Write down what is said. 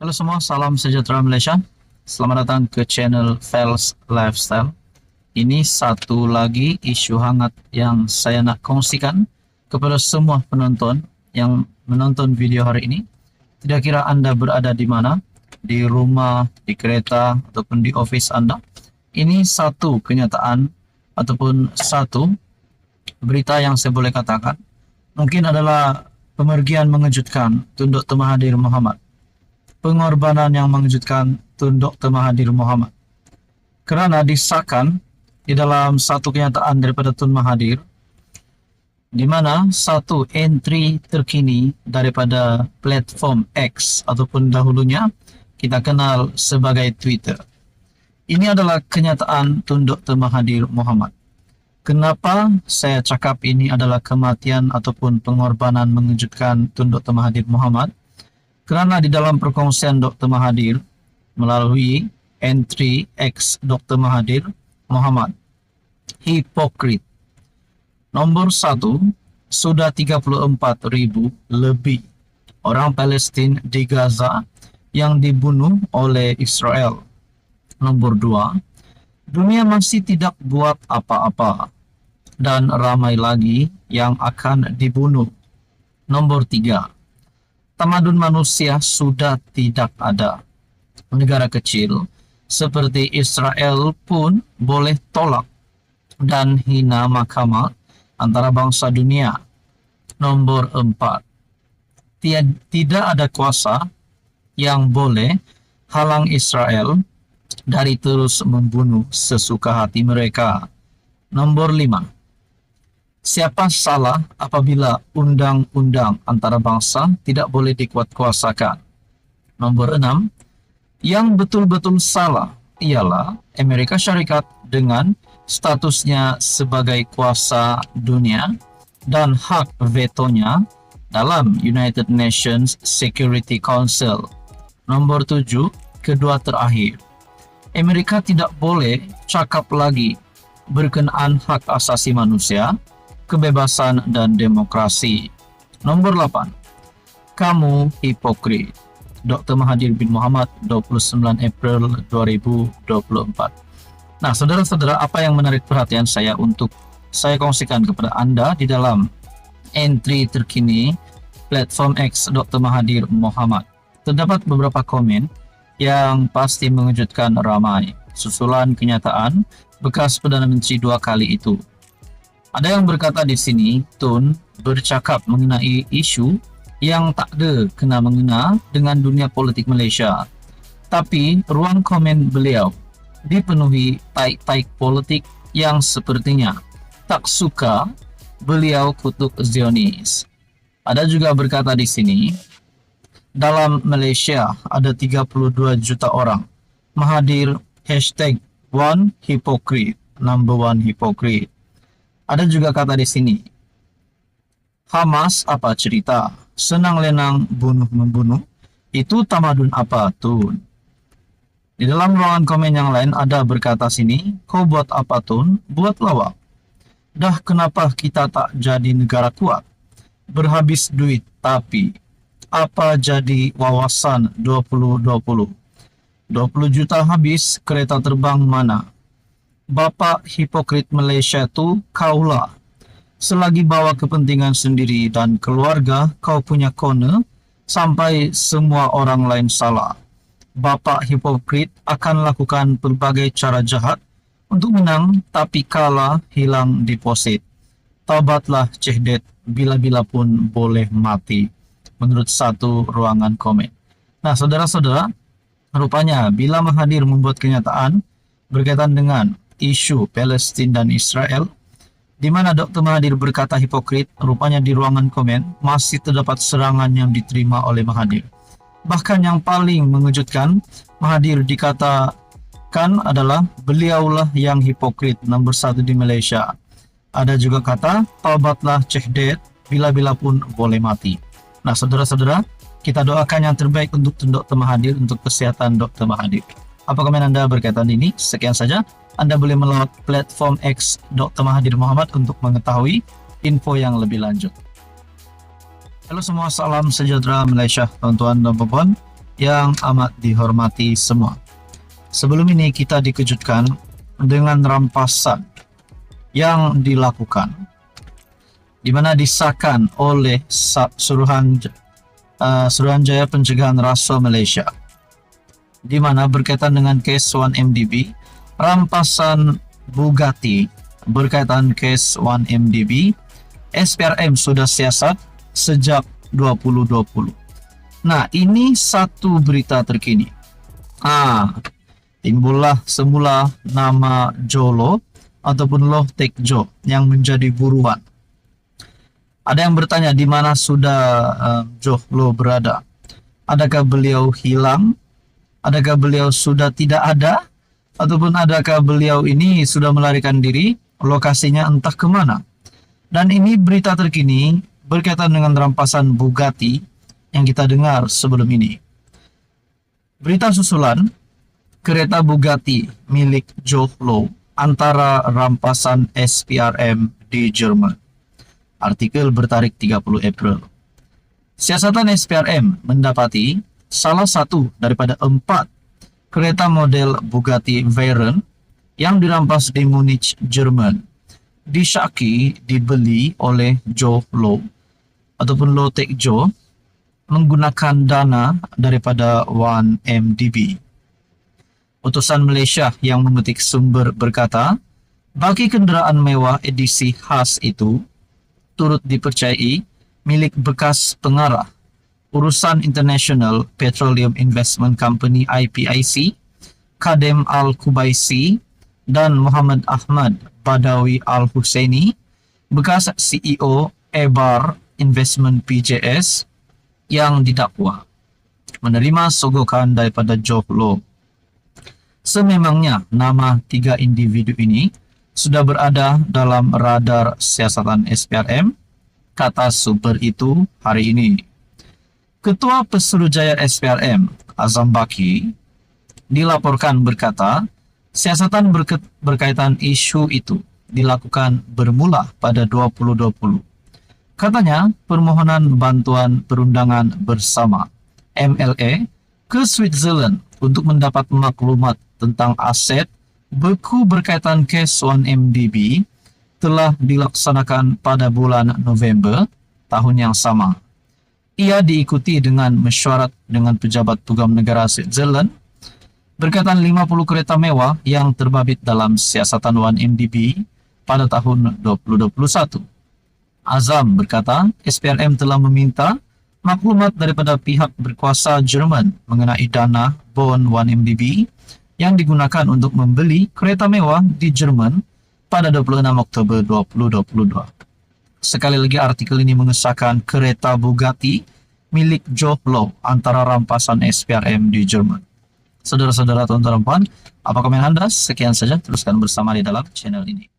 Halo semua, salam sejahtera Malaysia. Selamat datang ke channel Fels Lifestyle. Ini satu lagi isu hangat yang saya nak kongsikan kepada semua penonton yang menonton video hari ini. Tidak kira Anda berada di mana, di rumah, di kereta, ataupun di office Anda. Ini satu kenyataan ataupun satu berita yang saya boleh katakan mungkin adalah pemergian mengejutkan Tun Dr. Mahathir Mohamad. Pengorbanan yang mengejutkan Tun Dr. Mahathir Mohamad. Kerana disahkan di dalam satu kenyataan daripada Tun Mahathir, di mana satu entry terkini daripada platform X ataupun dahulunya kita kenal sebagai Twitter. Ini adalah kenyataan Tun Dr. Mahathir Mohamad. Kenapa saya cakap ini adalah kematian ataupun pengorbanan mengejutkan Tun Dr. Mahathir Mohamad? Kerana di dalam perkongsian Dr. Mahathir melalui entry X Dr. Mahathir Mohamad, hipokrit. Nombor 1, sudah 34,000 lebih orang Palestin di Gaza yang dibunuh oleh Israel. Nombor 2, dunia masih tidak buat apa-apa dan ramai lagi yang akan dibunuh. Nombor 3, tamadun manusia sudah tidak ada. Negara kecil seperti Israel pun boleh tolak dan hina mahkamah antarabangsa dunia. Nombor 4, tidak ada kuasa yang boleh halang Israel dari terus membunuh sesuka hati mereka. Nombor 5, siapa salah apabila undang-undang antarabangsa tidak boleh dikuatkuasakan. Nombor 6, yang betul-betul salah ialah Amerika Syarikat dengan statusnya sebagai kuasa dunia dan hak vetonya dalam United Nations Security Council. Nomor 7, kedua terakhir, Amerika tidak boleh cakap lagi berkenaan hak asasi manusia, kebebasan dan demokrasi. Nomor 8, kamu hipokrit. Dr. Mahathir bin Mohamad, 29 April 2024. Nah, saudara-saudara, apa yang menarik perhatian saya untuk saya kongsikan kepada Anda di dalam entry terkini platform X Dr. Mahathir Mohamad. Terdapat beberapa komen yang pasti mengejutkan ramai susulan kenyataan bekas Perdana Menteri 2 kali itu. Ada yang berkata di sini, Tun bercakap mengenai isu yang tak ada kena-mengena dengan dunia politik Malaysia. Tapi ruang komen beliau dipenuhi taik-taik politik yang sepertinya tak suka beliau kutuk Zionis. Ada juga berkata di sini, dalam Malaysia ada 32 juta orang. Mahathir #1 hypocrite, number 1 hypocrite. Ada juga kata di sini, Hamas apa cerita? Senang lenang bunuh-membunuh. Itu tamadun apa, Tun? Di dalam ruangan komen yang lain ada berkata sini, kau buat apa, Tun? Buat lawak. Dah kenapa kita tak jadi negara kuat? Berhabis duit, tapi apa jadi wawasan 2020? 20 juta habis, kereta terbang mana? Bapak hipokrit Malaysia tu kaulah. Selagi bawa kepentingan sendiri dan keluarga, kau punya corner sampai semua orang lain salah. Bapak hipokrit akan lakukan pelbagai cara jahat untuk menang, tapi kalah hilang deposit. Taubatlah cehdet, bila-bila pun boleh mati. Menurut satu ruangan komen. Nah, saudara-saudara, rupanya bila Mahathir membuat kenyataan berkaitan dengan isu Palestin dan Israel, di mana Dr. Mahathir berkata hipokrit, rupanya di ruangan komen masih terdapat serangan yang diterima oleh Mahathir. Bahkan yang paling mengejutkan, Mahathir dikatakan adalah beliaulah yang hipokrit nombor 1 di Malaysia. Ada juga kata, taubatlah cehdet, bila-bila pun boleh mati. Nah, saudara-saudara, kita doakan yang terbaik untuk Dr. Mahathir, untuk kesehatan Dr. Mahathir. Apa komen Anda berkaitan ini? Sekian saja. Anda boleh melawat platform X Dr. Mahathir Mohamad untuk mengetahui info yang lebih lanjut. Halo semua, salam sejahtera Malaysia, tuan-tuan dan puan-puan. yang amat dihormati semua. Sebelum ini kita dikejutkan dengan rampasan yang dilakukan, di mana disahkan oleh Suruhanjaya Pencegahan Rasuah Malaysia, di mana berkaitan dengan kes 1MDB, rampasan Bugatti berkaitan kes 1MDB, SPRM sudah siasat sejak 2020. Nah, ini satu berita terkini. Timbullah semula nama Jolo ataupun Loh Teck Jo yang menjadi buruan. Ada yang bertanya di mana sudah Jolo berada. Adakah beliau hilang? Adakah beliau sudah tidak ada? Ataupun adakah beliau ini sudah melarikan diri? Lokasinya entah kemana. Dan ini berita terkini berkaitan dengan rampasan Bugatti yang kita dengar sebelum ini. Berita susulan, kereta Bugatti milik Jolo antara rampasan SPRM di Jerman. Artikel bertarik 30 April. Siasatan SPRM mendapati salah satu daripada 4 kereta model Bugatti Veyron yang dirampas di Munich, Jerman, disyaki dibeli oleh Jolo ataupun Loh Teck Jo menggunakan dana daripada 1MDB. Utusan Malaysia yang memetik sumber berkata, bagi kenderaan mewah edisi khas itu turut dipercayai milik bekas pengarah Urusan International Petroleum Investment Company IPIC, Kadem Al-Kubaisi dan Muhammad Ahmad Badawi Al-Husaini, bekas CEO Ebar Investment PJS, yang didakwa menerima sogokan daripada Jolo. Sememangnya nama 3 individu ini sudah berada dalam radar siasatan SPRM, kata sumber itu hari ini. Ketua Pesuruhjaya SPRM, Azam Baki, dilaporkan berkata, siasatan berkaitan isu itu dilakukan bermula pada 2020. Katanya, permohonan bantuan perundangan bersama MLA ke Switzerland untuk mendapat maklumat tentang aset beku berkaitan kes 1MDB telah dilaksanakan pada bulan November tahun yang sama. Ia diikuti dengan mesyuarat dengan pejabat Tugam Negara Switzerland berkaitan 50 kereta mewah yang terbabit dalam siasatan 1MDB pada tahun 2021. Azam berkata, SPRM telah meminta maklumat daripada pihak berkuasa Jerman mengenai dana bond 1MDB yang digunakan untuk membeli kereta mewah di Jerman pada 26 Oktober 2022. Sekali lagi artikel ini mengesahkan kereta Bugatti milik Jolo antara rampasan SPRM di Jerman. Saudara-saudara, tuan-tuan dan puan, apa komen Anda? Sekian saja, teruskan bersama di dalam channel ini.